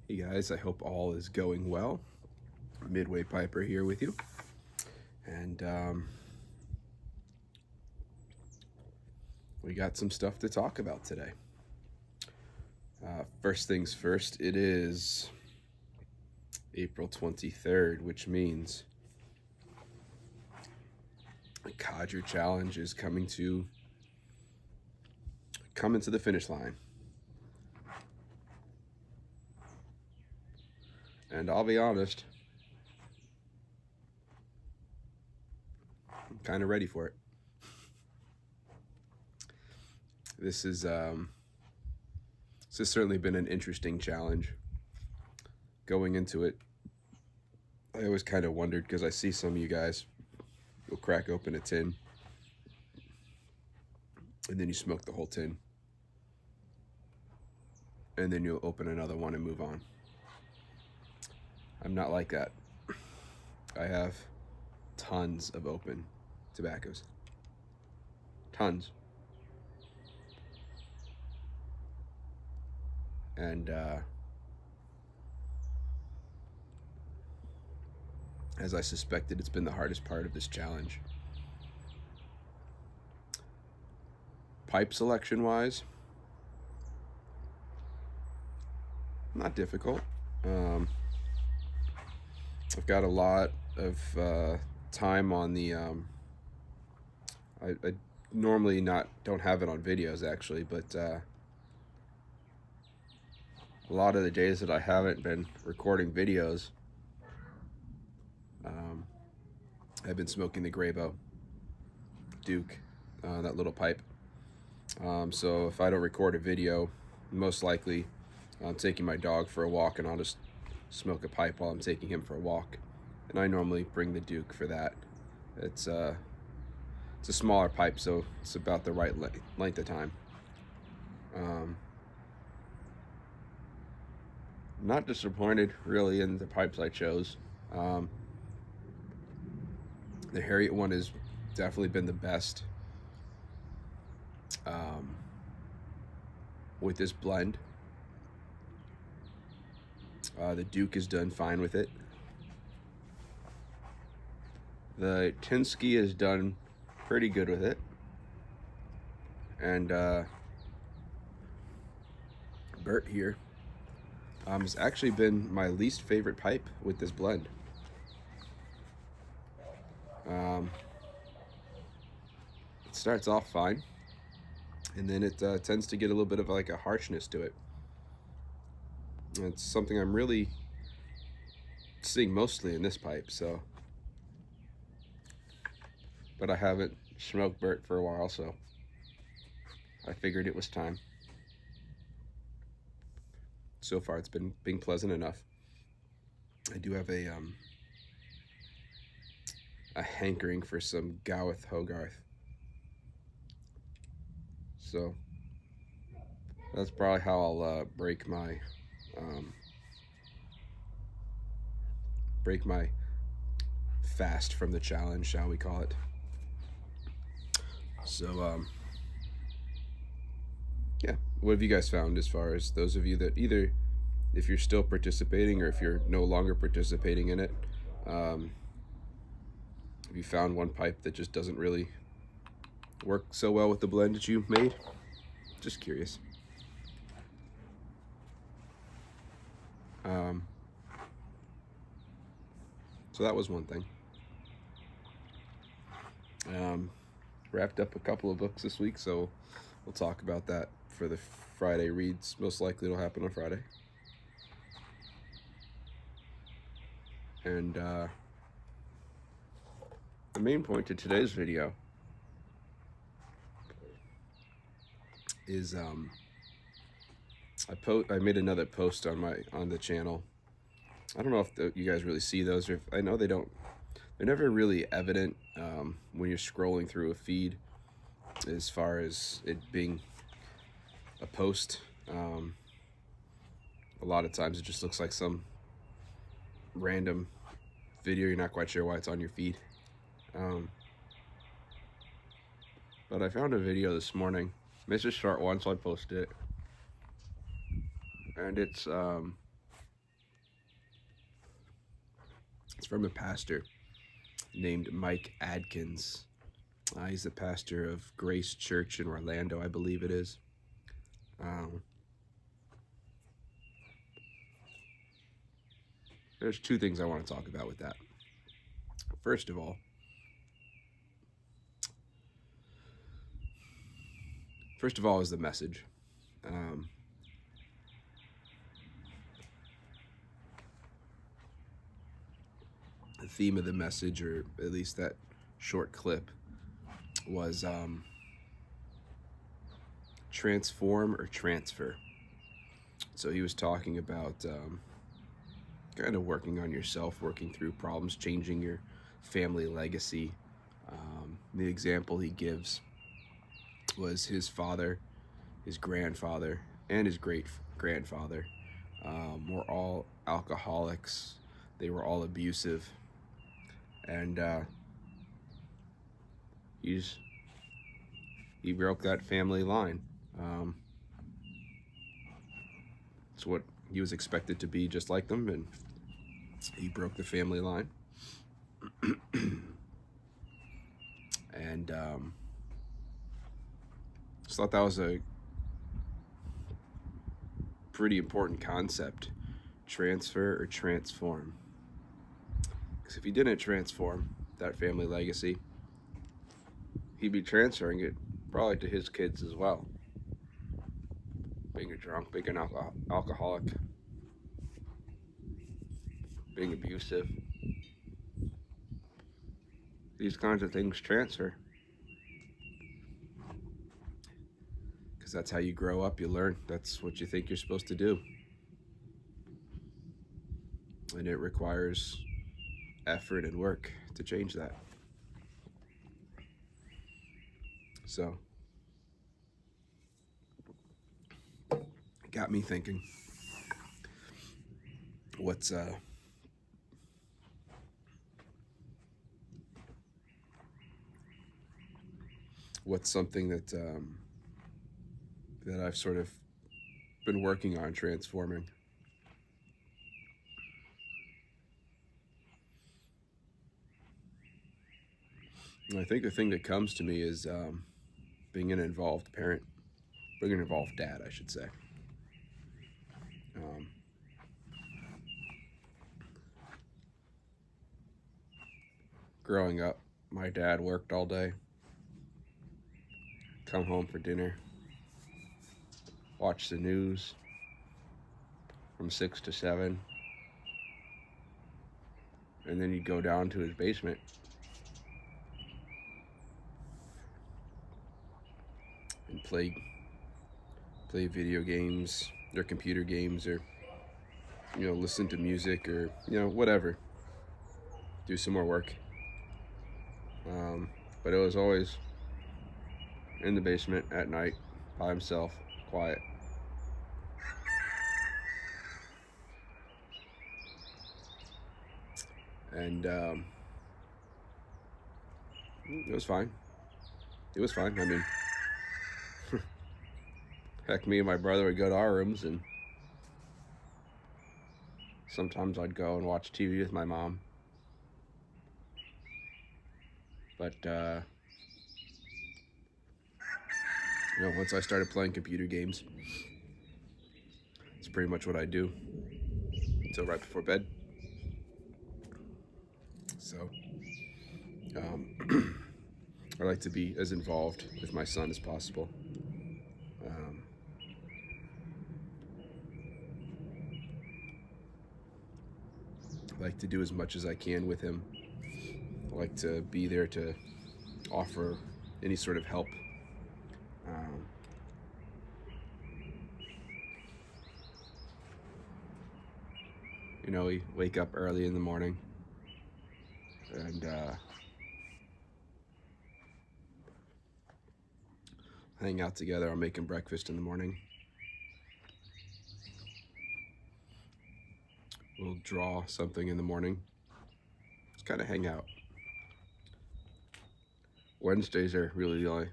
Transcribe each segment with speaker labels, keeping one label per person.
Speaker 1: Hey guys, I hope all is going well. Midway Piper here with you. And we got some stuff to talk about today. First things first, it is April 23rd, which means the Codger Challenge is coming to the finish line. And I'll be honest, I'm kind of ready for it. This has certainly been an interesting challenge. Going into it, I always kind of wondered, because I see some of you guys will crack open a tin and then you smoke the whole tin, and then you'll open another one and move on. I'm not like that. I have tons of open tobaccos. Tons. And as I suspected, it's been the hardest part of this challenge. Pipe selection wise, not difficult. I've got a lot of time on the I normally don't have it on videos actually, but a lot of the days that I haven't been recording videos, I've been smoking the Grabo Duke, that little pipe. So if I don't record a video, most likely I'm taking my dog for a walk, and I'll just smoke a pipe while I'm taking him for a walk. And I normally bring the Duke for that. It's a smaller pipe, so it's about the right length of time. I'm not disappointed really in the pipes I chose. The Harriet one has definitely been the best with this blend. The Duke has done fine with it. The Tinsky has done pretty good with it. And Bert here has actually been my least favorite pipe with this blend. It starts off fine, and then it tends to get a little bit of like a harshness to it. It's something I'm really seeing mostly in this pipe, so. But I haven't smoked Bert for a while, so I figured it was time. So far, it's been being pleasant enough. I do have a hankering for some Gawith Hogarth, so that's probably how I'll break my fast from the challenge, shall we call it. So yeah, what have you guys found, as far as those of you that either, if you're still participating or if you're no longer participating in it, have you found one pipe that just doesn't really work so well with the blend that you made? Just curious. So that was one thing. Wrapped up a couple of books this week, so we'll talk about that for the Friday reads. Most likely it'll happen on Friday. And the main point to today's video is I made another post on the channel. I don't know if you guys really see those, or if, I know they're never really evident when you're scrolling through a feed, as far as it being a post. A lot of times it just looks like some random video. You're not quite sure why it's on your feed. But I found a video this morning. It's a short one, so I posted it. And it's It's from a pastor named Mike Adkins. He's the pastor of Grace Church in Orlando, I believe it is. There's two things I want to talk about with that. First of all, is the message. The theme of the message, or at least that short clip, was transform or transfer. So he was talking about kind of working on yourself, working through problems, changing your family legacy. The example he gives was his father, his grandfather, and his great-grandfather were all alcoholics. They were all abusive. And he broke that family line. It's what he was expected to be, just like them, and he broke the family line. And just thought that was a pretty important concept: transfer or transform. Because if he didn't transform that family legacy, he'd be transferring it probably to his kids as well. Being a drunk, being an alcoholic, being abusive. These kinds of things transfer. Because that's how you grow up, you learn. That's what you think you're supposed to do. And it requires effort and work to change that. So, it got me thinking, what's something that that I've sort of been working on transforming. And I think the thing that comes to me is being an involved parent, being an involved dad, I should say. Growing up, my dad worked all day, come home for dinner, watch the news from 6 to 7, and then he'd go down to his basement and play video games or computer games, or listen to music, or whatever, do some more work. But it was always in the basement at night by himself, quiet. And it was fine. It was fine. I mean, heck, me and my brother would go to our rooms, and sometimes I'd go and watch TV with my mom. But once I started playing computer games, it's pretty much what I do until right before bed. So I like to be as involved with my son as possible. I like to do as much as I can with him. I like to be there to offer any sort of help. We wake up early in the morning and hang out together. I'm making breakfast in the morning. We'll draw something in the morning. Just kind of hang out. Wednesdays are really the only,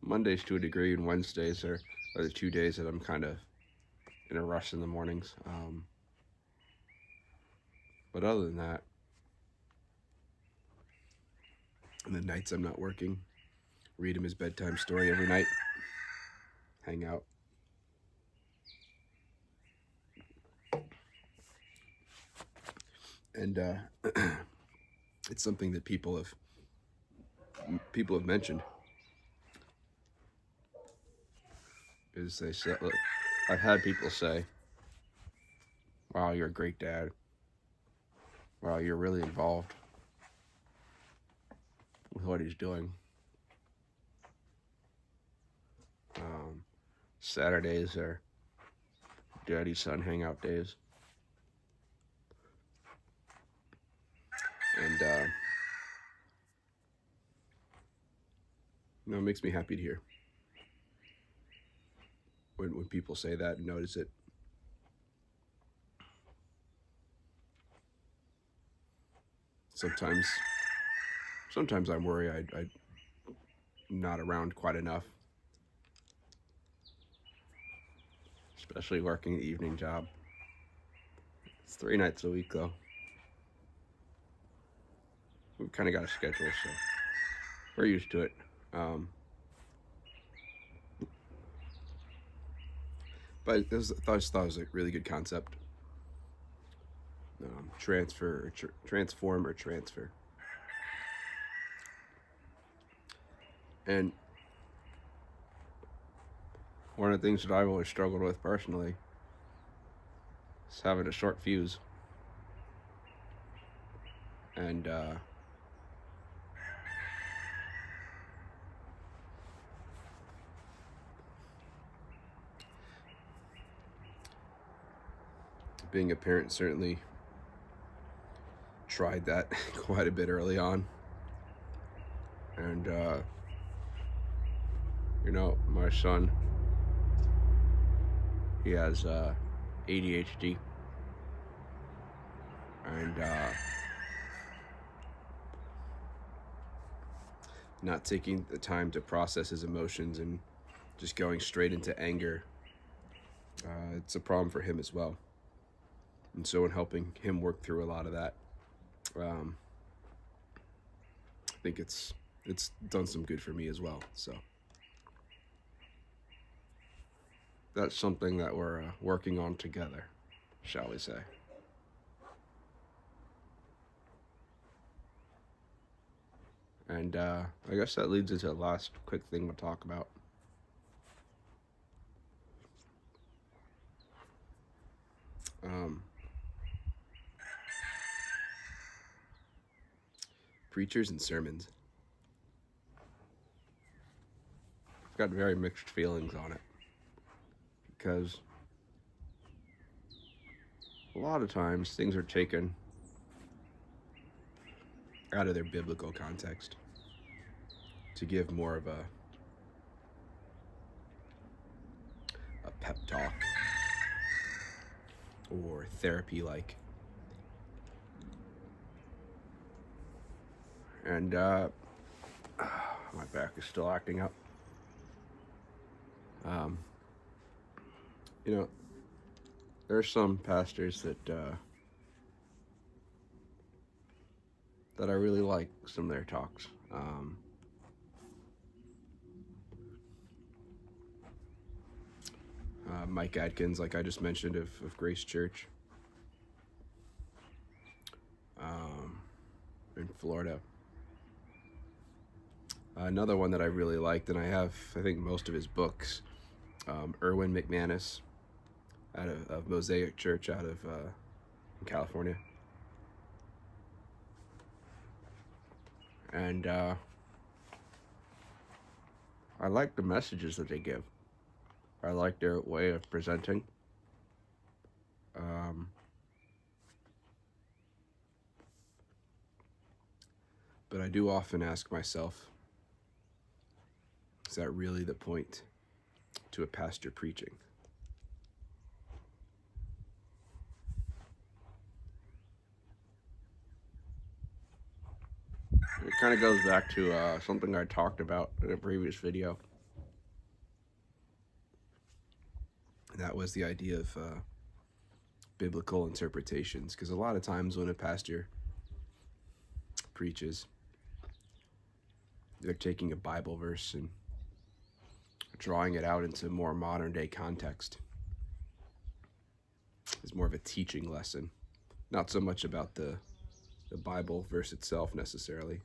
Speaker 1: Mondays to a degree, and Wednesdays are the 2 days that I'm kind of in a rush in the mornings. But other than that, And the nights I'm not working, read him his bedtime story every night, hang out. And it's something that people have mentioned. Is they say, look, I've had people say, "Wow, you're a great dad. Wow, you're really involved with what he's doing." Saturdays are daddy-son hangout days, and it makes me happy to hear when people say that and notice it. Sometimes I'm worried I'm not around quite enough, especially working the evening job. It's 3 nights a week though. We've kind of got a schedule, so we're used to it. But I just thought it was a really good concept. Transform or transfer. And one of the things that I've always struggled with personally is having a short fuse. And being a parent certainly tried that quite a bit early on. And my son, he has ADHD, and not taking the time to process his emotions and just going straight into anger, it's a problem for him as well. And so in helping him work through a lot of that, I think it's done some good for me as well. So that's something that we're working on together, shall we say. And I guess that leads into the last quick thing we'll talk about. Preachers and sermons. I've got very mixed feelings on it, because a lot of times things are taken out of their biblical context to give more of a pep talk or therapy like. And my back is still acting up. There are some pastors that I really like some of their talks. Mike Adkins, like I just mentioned, of Grace Church in Florida. Another one that I really liked, and I think most of his books, Erwin McManus out of Mosaic Church out of California. And I like the messages that they give. I like their way of presenting. But I do often ask myself, is that really the point to a pastor preaching? It kind of goes back to something I talked about in a previous video. And that was the idea of biblical interpretations. Because a lot of times when a pastor preaches, they're taking a Bible verse and drawing it out into more modern day context. It's more of a teaching lesson, not so much about the Bible verse itself necessarily,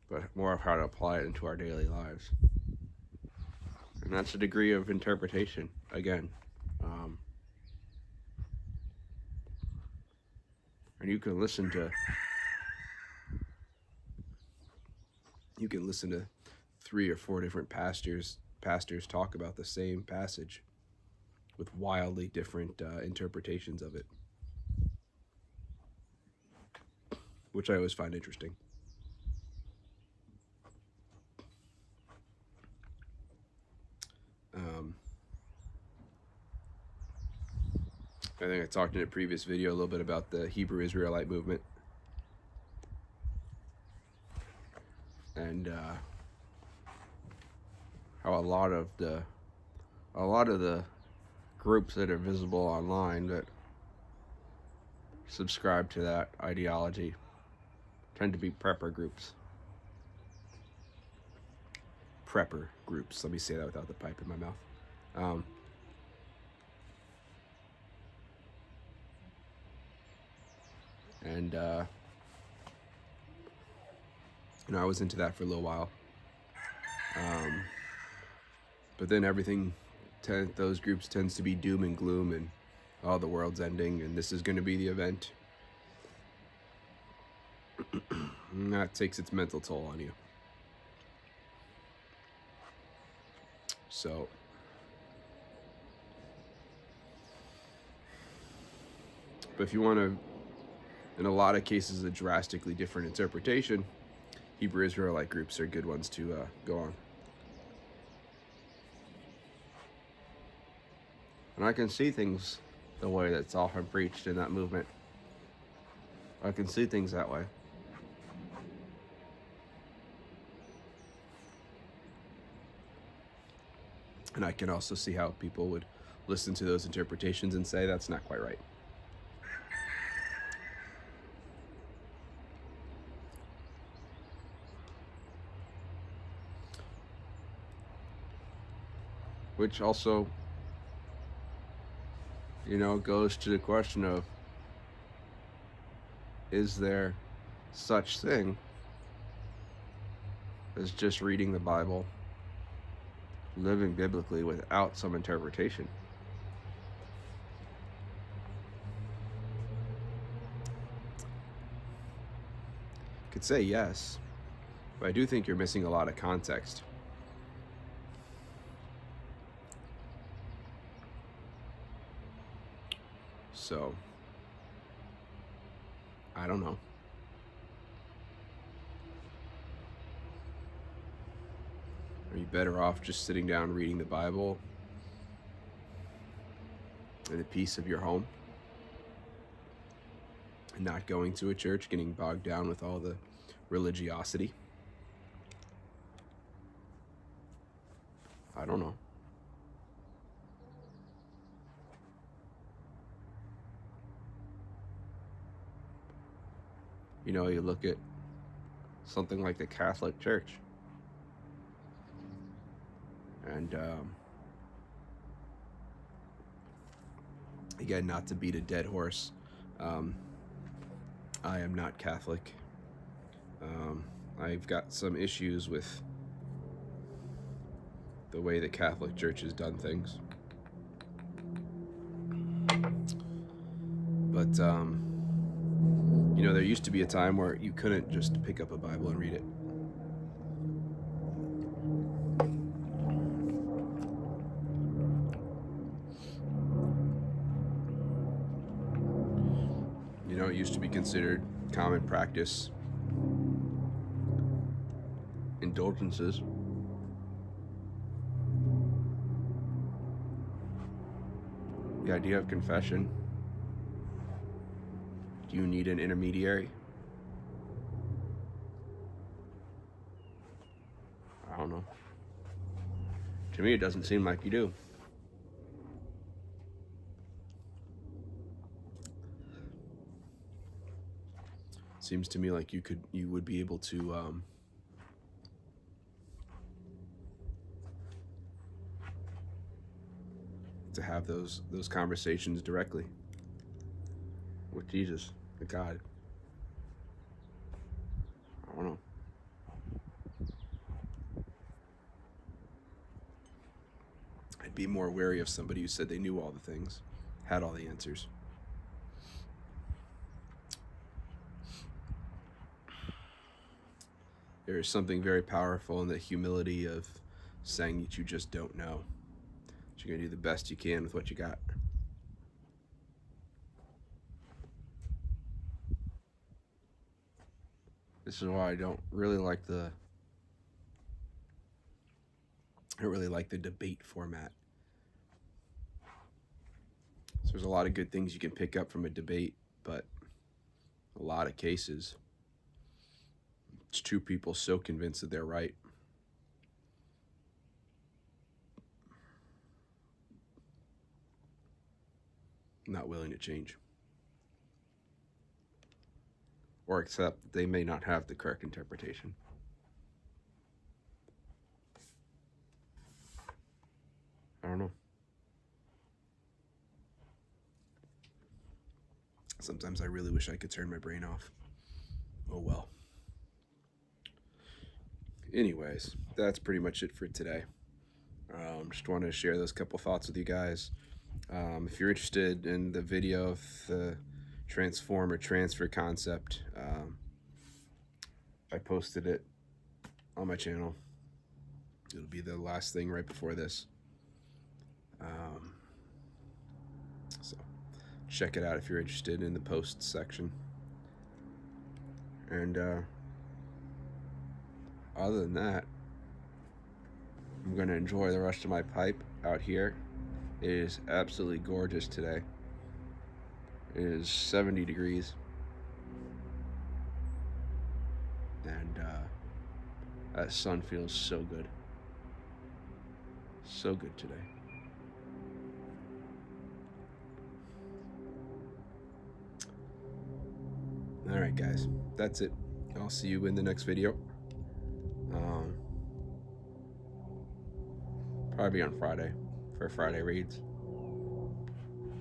Speaker 1: but more of how to apply it into our daily lives. And that's a degree of interpretation, again. And you can listen to 3 or 4 different pastors talk about the same passage with wildly different interpretations of it, which I always find interesting. I think I talked in a previous video a little bit about the Hebrew Israelite movement, and how a lot of the groups that are visible online that subscribe to that ideology tend to be prepper groups. Let me say that without the pipe in my mouth. And I was into that for a little while. But then those groups tends to be doom and gloom, and the world's ending, and this is going to be the event. And that takes its mental toll on you. So, but if you want to, in a lot of cases, a drastically different interpretation, Hebrew Israelite groups are good ones to go on. And I can see things the way that's often preached in that movement. I can see things that way. And I can also see how people would listen to those interpretations and say that's not quite right. Which also, goes to the question of, is there such thing as just reading the Bible, living biblically without some interpretation? I could say yes, but I do think you're missing a lot of context. So, I don't know. Are you better off just sitting down reading the Bible in the peace of your home and not going to a church, getting bogged down with all the religiosity? I don't know. You look at something like the Catholic Church, and again, not to beat a dead horse, I am not Catholic. I've got some issues with the way the Catholic Church has done things. But, there used to be a time where you couldn't just pick up a Bible and read it. It used to be considered common practice. Indulgences. The idea of confession. Do you need an intermediary? I don't know. To me, it doesn't seem like you do. Seems to me like you would be able to to have those conversations directly with Jesus, with God. I don't know. I'd be more wary of somebody who said they knew all the things, had all the answers. There is something very powerful in the humility of saying that you just don't know. You're going to do the best you can with what you got. This is why I don't really like the debate format. So there's a lot of good things you can pick up from a debate, but a lot of cases, it's two people so convinced that they're right. Not willing to change. Or accept that they may not have the correct interpretation. I don't know. Sometimes I really wish I could turn my brain off. Oh well. Anyways, that's pretty much it for today. Just wanted to share those couple thoughts with you guys. If you're interested in the video of the transform or transfer concept, I posted it on my channel. It'll be the last thing right before this. So check it out if you're interested in the posts section. And other than that, I'm going to enjoy the rest of my pipe out here. It is absolutely gorgeous today. It is 70 degrees. And that sun feels so good. So good today. Alright guys, that's it. I'll see you in the next video. Probably on Friday for Friday reads.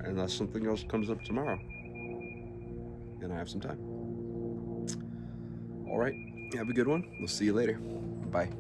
Speaker 1: Unless something else comes up tomorrow and I have some time. Alright, have a good one. We'll see you later. Bye.